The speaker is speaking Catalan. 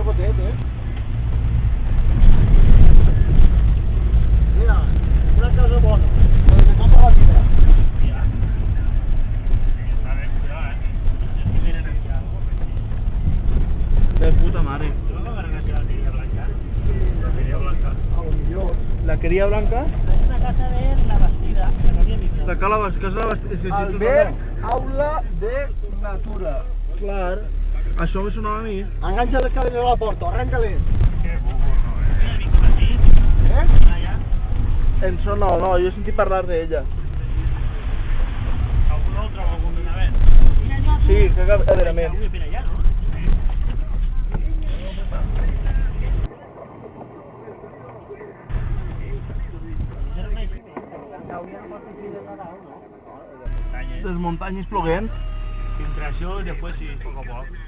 potet, Mira, una casa bona, però de tota la vida. De puta madre. La quería blanca? Es una casa de la Bastida, la Gabriel Miquel. La cala casa Albert Aula de Natura. Clar. Això me sonava a mi. Enganxa les cadenes a la porta, arranca-les. Em sona, no, jo he sentit parlar d'ella. ¿Algún otro alguna vez? Sí, que darrerament. Uy, mira ya, ¿no? Les muntanyes ploguent. Filtració i després sí, poc a poc.